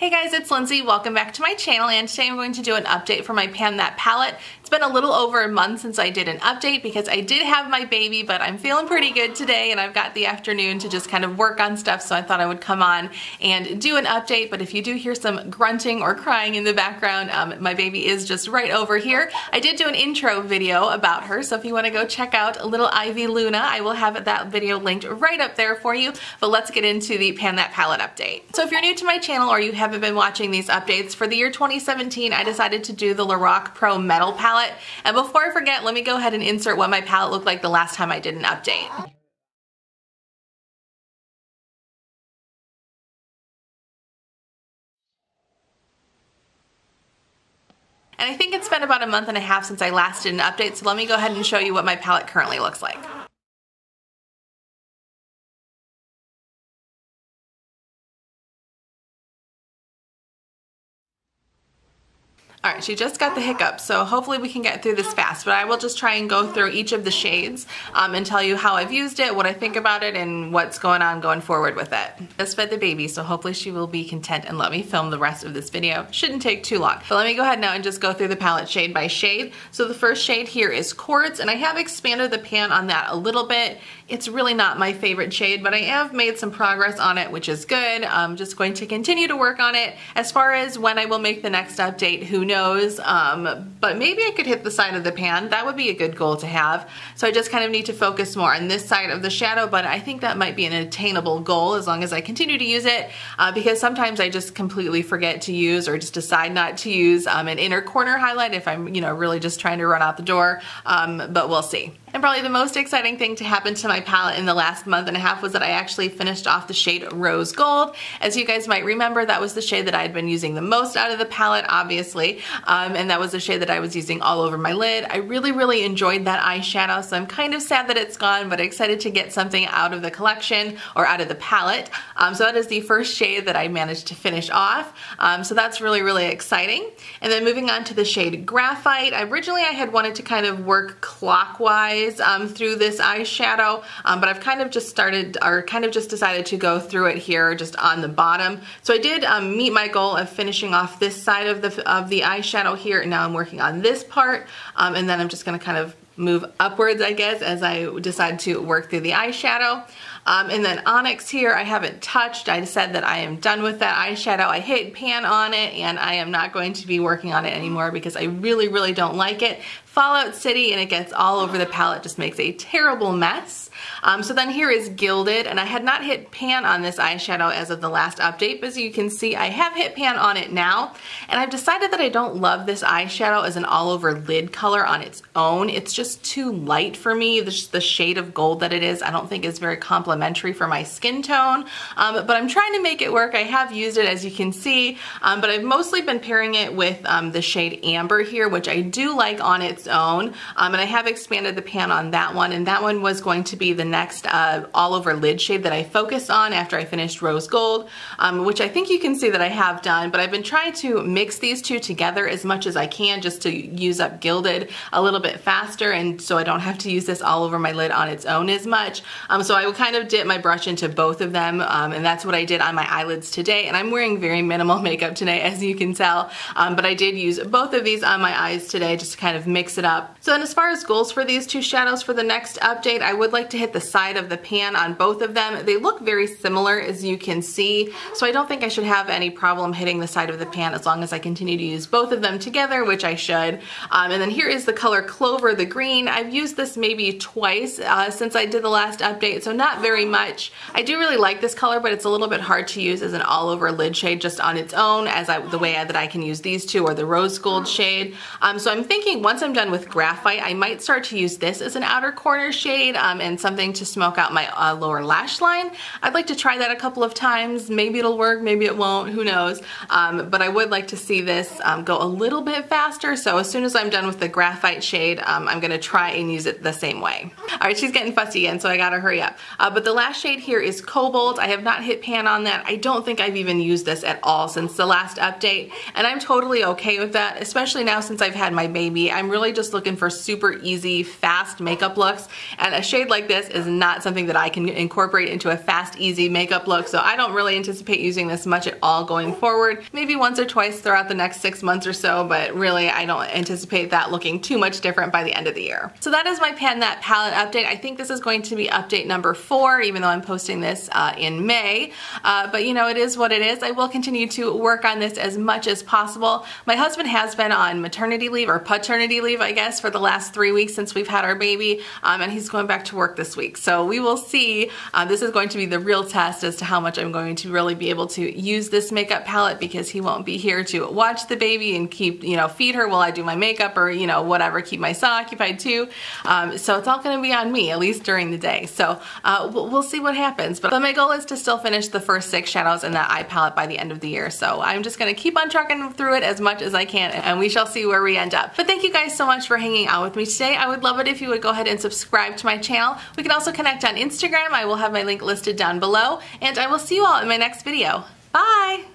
Hey guys, it's Lindsay. Welcome back to my channel, and today I'm going to do an update for my Pan That palette. It's been a little over a month since I did an update because I did have my baby, but I'm feeling pretty good today and I've got the afternoon to just kind of work on stuff, so I thought I would come on and do an update. But if you do hear some grunting or crying in the background, my baby is just right over here. I did do an intro video about her, so if you want to go check out little Ivy Luna, I will have that video linked right up there for you. But let's get into the Pan That palette update. So if you're new to my channel or you haven't been watching these updates, for the year 2017 I decided to do the Lorac Pro Metal palette. And before I forget, let me go ahead and insert what my palette looked like the last time I did an update. And I think it's been about a month and a half since I last did an update, so let me go ahead and show you what my palette currently looks like. Alright, she just got the hiccups, so hopefully we can get through this fast, but I will just try and go through each of the shades and tell you how I've used it, what I think about it, and what's going on going forward with it. Just fed the baby, so hopefully she will be content and let me film the rest of this video. Shouldn't take too long. But let me go ahead now and just go through the palette shade by shade. So the first shade here is Quartz, and I have expanded the pan on that a little bit. It's really not my favorite shade, but I have made some progress on it, which is good. I'm just going to continue to work on it. As far as when I will make the next update, who knows, but maybe I could hit the side of the pan. That would be a good goal to have. So I just kind of need to focus more on this side of the shadow, but I think that might be an attainable goal as long as I continue to use it, because sometimes I just completely forget to use or just decide not to use an inner corner highlight if I'm, really just trying to run out the door, but we'll see. And probably the most exciting thing to happen to my palette in the last month and a half was that I actually finished off the shade Rose Gold. As you guys might remember, that was the shade that I had been using the most out of the palette, obviously, and that was the shade that I was using all over my lid. I really enjoyed that eyeshadow, so I'm kind of sad that it's gone, but excited to get something out of the collection or out of the palette. So that is the first shade that I managed to finish off, so that's really exciting. And then moving on to the shade Graphite. Originally I had wanted to kind of work clockwise through this eyeshadow, but I've kind of just decided to go through it here just on the bottom. So I did meet my goal of finishing off this side of the eyeshadow here, and now I'm working on this part, and then I'm just going to kind of move upwards, I guess, as I decide to work through the eyeshadow. And then Onyx here, I haven't touched. I said that I am done with that eyeshadow. I hit pan on it, and I am not going to be working on it anymore because I really don't like it. Fallout City, and it gets all over the palette, just makes a terrible mess. So then here is Gilded, and I had not hit pan on this eyeshadow as of the last update, but as you can see, I have hit pan on it now, and I've decided that I don't love this eyeshadow as an all-over lid color on its own. It's just too light for me. The shade of gold that it is, I don't think is very complimentary for my skin tone, but I'm trying to make it work. I have used it, as you can see, but I've mostly been pairing it with the shade Amber here, which I do like on its own, and I have expanded the pan on that one, and that one was going to be the next all over lid shade that I focused on after I finished Rose Gold, which I think you can see that I have done, but I've been trying to mix these two together as much as I can just to use up Gilded a little bit faster, and so I don't have to use this all over my lid on its own as much. So I will kind of dip my brush into both of them, and that's what I did on my eyelids today, and I'm wearing very minimal makeup today, as you can tell, but I did use both of these on my eyes today just to kind of mix it up. So then as far as goals for these two shadows for the next update, I would like to hit the side of the pan on both of them. They look very similar, as you can see, so I don't think I should have any problem hitting the side of the pan as long as I continue to use both of them together, which I should. And then here is the color Clover, the green. I've used this maybe twice since I did the last update, so not very much. I do really like this color, but it's a little bit hard to use as an all-over lid shade just on its own, the way that I can use these two, or the Rose Gold shade. So I'm thinking once I'm done with Graphite, I might start to use this as an outer corner shade and something to smoke out my lower lash line. I'd like to try that a couple of times. Maybe it'll work, maybe it won't, who knows. But I would like to see this go a little bit faster, so as soon as I'm done with the Graphite shade, I'm going to try and use it the same way. Alright, she's getting fussy again, so I gotta hurry up. But But the last shade here is Cobalt. I have not hit pan on that. I don't think I've even used this at all since the last update, and I'm totally okay with that, especially now since I've had my baby. I'm really just looking for super easy, fast makeup looks, and a shade like this is not something that I can incorporate into a fast, easy makeup look, so I don't really anticipate using this much at all going forward. Maybe once or twice throughout the next 6 months or so, but really I don't anticipate that looking too much different by the end of the year. So that is my Pan That palette update. I think this is going to be update number 4, even though I'm posting this in May, but you know, it is what it is. I will continue to work on this as much as possible. My husband has been on maternity leave, or paternity leave, I guess, for the last 3 weeks since we've had our baby, and he's going back to work this week. So we will see. This is going to be the real test as to how much I'm going to really be able to use this makeup palette, because he won't be here to watch the baby and keep, you know, feed her while I do my makeup, or, you know, whatever, keep my son occupied too. So it's all going to be on me, at least during the day. So we'll see what happens. But my goal is to still finish the first 6 shadows in that eye palette by the end of the year. So I'm just going to keep on trucking through it as much as I can, and we shall see where we end up. But thank you guys so much for hanging out with me today. I would love it if you would go ahead and subscribe to my channel. We can also connect on Instagram. I will have my link listed down below, and I will see you all in my next video. Bye!